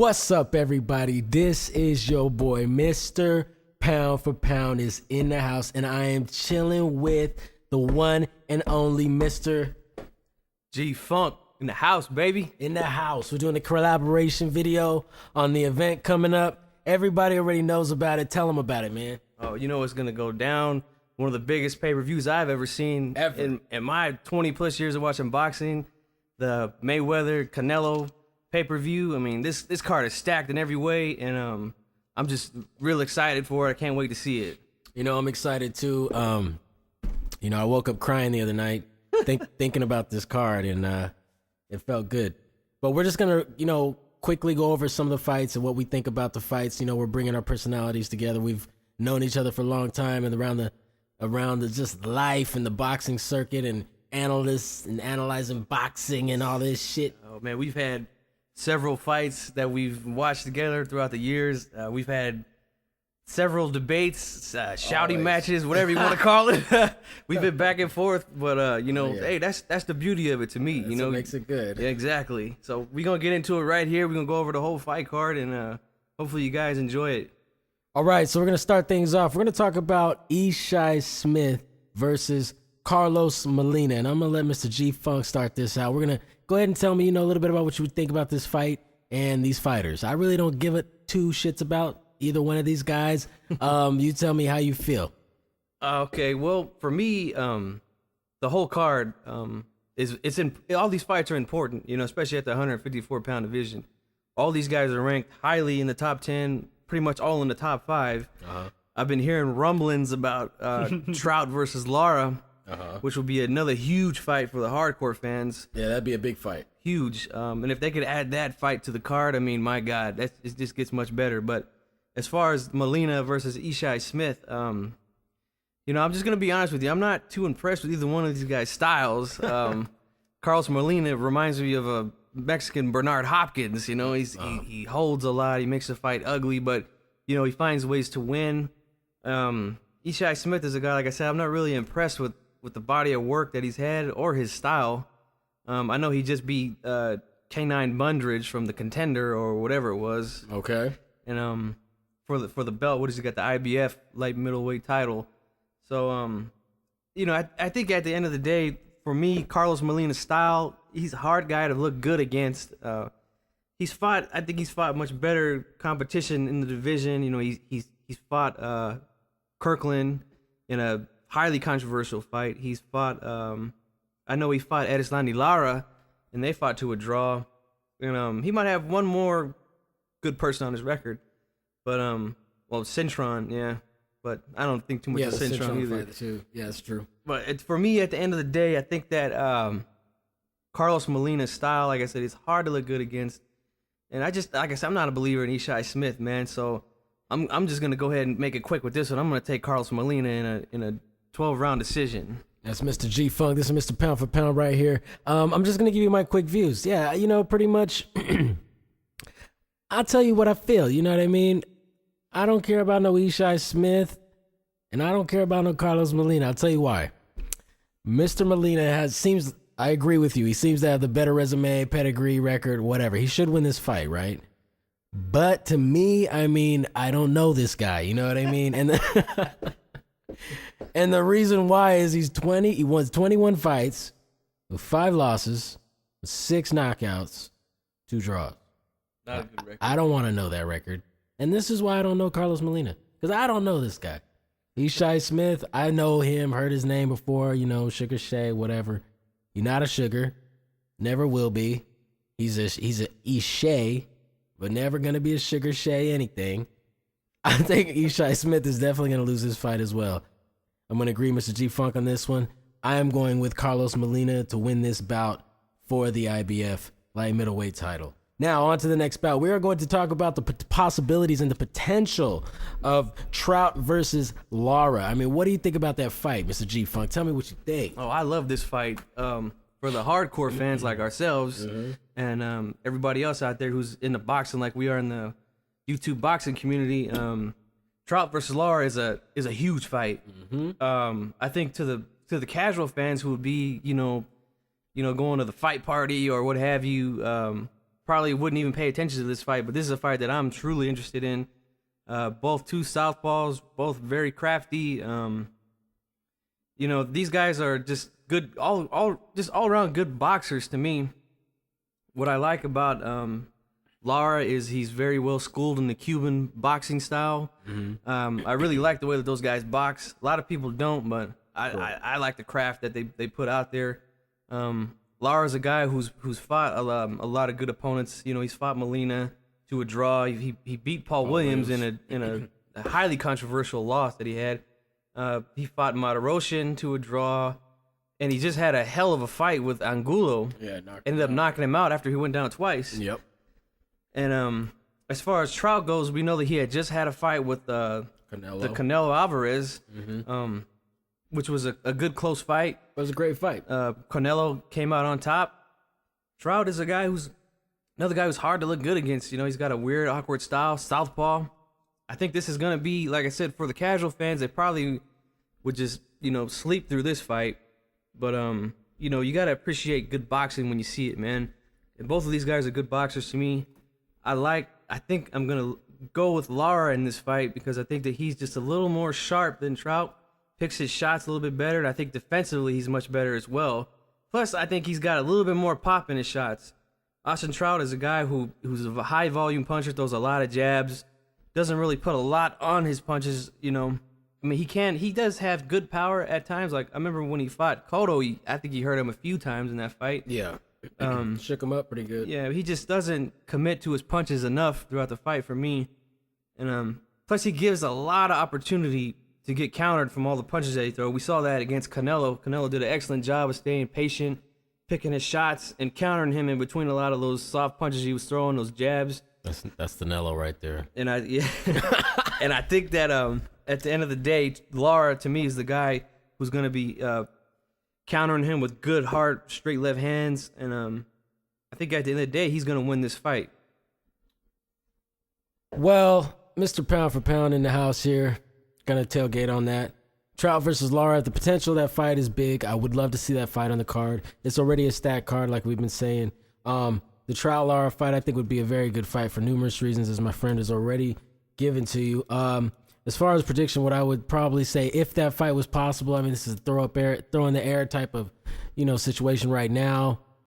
What's up, everybody? This is your boy, Mr. Pound for Pound is in the house, and I am chilling with the one and only Mr. G-Funk in the house, baby. In the house. We're doing a collaboration video on the event coming up. Everybody already knows about it. Tell them about it, man. Oh, you know it's going to go down. One of the biggest pay-per-views I've ever seen in my 20-plus years of watching boxing. The Mayweather Canelo pay-per-view. I mean, this card is stacked in every way, and I'm just real excited for it. I can't wait to see it. You know, I'm excited too. I woke up crying the other night thinking about this card, and it felt good. But we're just gonna, quickly go over some of the fights and what we think about the fights. We're bringing our personalities together. We've known each other for a long time, and around the just life and the boxing circuit, and analysts and analyzing boxing and all this shit. Oh man, we've had several fights that we've watched together throughout the years. We've had several debates, shouting matches, whatever you want to call it. We've been back and forth, but hey, that's the beauty of it to me. That's what makes it good. Yeah, exactly. So we're gonna get into it right here. We're gonna go over the whole fight card, and hopefully you guys enjoy it. All right, so we're gonna start things off. We're gonna talk about Ishai Smith versus Carlos Molina, and I'm gonna let Mr. G-Funk start this out. We're gonna go ahead and tell me, a little bit about what you would think about this fight and these fighters. I really don't give it two shits about either one of these guys. You tell me how you feel. Okay, well, for me, the whole card all these fights are important, especially at the 154-pound division. All these guys are ranked highly in the top 10, pretty much all in the top 5. I've been hearing rumblings about Trout versus Lara, which will be another huge fight for the hardcore fans. Yeah, that'd be a big fight. Huge. And if they could add that fight to the card, I mean, my God, it just gets much better. But as far as Molina versus Ishai Smith, I'm just going to be honest with you. I'm not too impressed with either one of these guys' styles. Carlos Molina reminds me of a Mexican Bernard Hopkins. He holds a lot. He makes the fight ugly, but, he finds ways to win. Ishai Smith is a guy, like I said, I'm not really impressed with the body of work that he's had or his style. I know he just beat K9 Bundridge from the Contender or whatever it was. Okay. And for the belt, what has he got? The IBF light middleweight title. So I think at the end of the day, for me, Carlos Molina's style, he's a hard guy to look good against. I think he's fought much better competition in the division. He's fought Kirkland in a highly controversial fight. He's fought, I know he fought Edislandi Lara, and they fought to a draw. And he might have one more good person on his record, but Cintron, yeah. But I don't think too much of Cintron either. Too. Yeah, that's true. But for me, at the end of the day, I think that Carlos Molina's style, like I said, is hard to look good against. And I'm not a believer in Ishai Smith, man. So I'm just gonna go ahead and make it quick with this one. I'm gonna take Carlos Molina in a 12-round decision. That's Mr. G-Funk. This is Mr. Pound for Pound right here. I'm just gonna give you my quick views. Yeah, pretty much. I'll tell you what I feel. You know what I mean? I don't care about no Ishai Smith, and I don't care about no Carlos Molina. I'll tell you why. Mr. Molina I agree with you. He seems to have the better resume, pedigree, record, whatever. He should win this fight, right? But to me, I mean, I don't know this guy. You know what I mean? And and the reason why is he's 20. He won 21 fights with 5 losses, 6 knockouts, 2 draws. Not a good record. I don't want to know that record. And this is why I don't know Carlos Molina, because I don't know this guy. Ishai Smith, I know him, heard his name before, Sugar Shay, whatever. He's not a sugar, never will be. He's a Ishai, but never going to be a Sugar Shay anything. I think Ishai Smith is definitely going to lose this fight as well. I'm going to agree, Mr. G-Funk, on this one. I am going with Carlos Molina to win this bout for the IBF light middleweight title. Now, on to the next bout. We are going to talk about the possibilities and the potential of Trout versus Lara. I mean, what do you think about that fight, Mr. G-Funk? Tell me what you think. Oh, I love this fight. For the hardcore fans like ourselves and everybody else out there who's into boxing like we are in the YouTube boxing community, Trout versus Lara is a huge fight. I think to the casual fans who would be, going to the fight party or what have you, probably wouldn't even pay attention to this fight, but this is a fight that I'm truly interested in. Both two southpaws, both very crafty. You know, these guys are just good, all around good boxers to me. What I like about Lara is he's very well schooled in the Cuban boxing style. I really like the way that those guys box. A lot of people don't, but I like the craft that they put out there. Lara's a guy who's fought a lot of good opponents. You know, he's fought Molina to a draw. He beat Paul Williams in a highly controversial loss that he had. He fought Martirosyan to a draw, and he just had a hell of a fight with Angulo. Yeah, ended up knocking him out after he went down twice. Yep. And as far as Trout goes, we know that he had just had a fight with the Canelo Alvarez, which was a good close fight. It was a great fight. Canelo came out on top. Trout is another guy who's hard to look good against. You know, he's got a weird, awkward style, southpaw. I think this is going to be, like I said, for the casual fans, they probably would just, you know, sleep through this fight. But, you know, you got to appreciate good boxing when you see it, man. And both of these guys are good boxers to me. I think I'm going to go with Lara in this fight because I think that he's just a little more sharp than Trout, picks his shots a little bit better, and I think defensively he's much better as well. Plus, I think he's got a little bit more pop in his shots. Austin Trout is a guy who's a high-volume puncher, throws a lot of jabs, doesn't really put a lot on his punches, you know. I mean, he does have good power at times. Like, I remember when he fought Cotto, I think he hurt him a few times in that fight. Yeah. Shook him up pretty good. Yeah, he just doesn't commit to his punches enough throughout the fight for me. And plus, he gives a lot of opportunity to get countered from all the punches that he throws. We saw that against Canelo. Canelo did an excellent job of staying patient, picking his shots, and countering him in between a lot of those soft punches he was throwing, those jabs. That's Canelo right there. And and I think that at the end of the day, Lara to me is the guy who's going to be countering him with good, hard, straight left hands. And I think at the end of the day, he's going to win this fight. Well, Mr. Pound for Pound in the house here. Gonna tailgate on that. Trout versus Lara. The potential of that fight is big. I would love to see that fight on the card. It's already a stacked card, like we've been saying. The Trout-Lara fight, I think, would be a very good fight for numerous reasons, as my friend has already given to you. As far as prediction, what I would probably say, if that fight was possible, I mean, this is a throw in the air type of, you know, situation right now.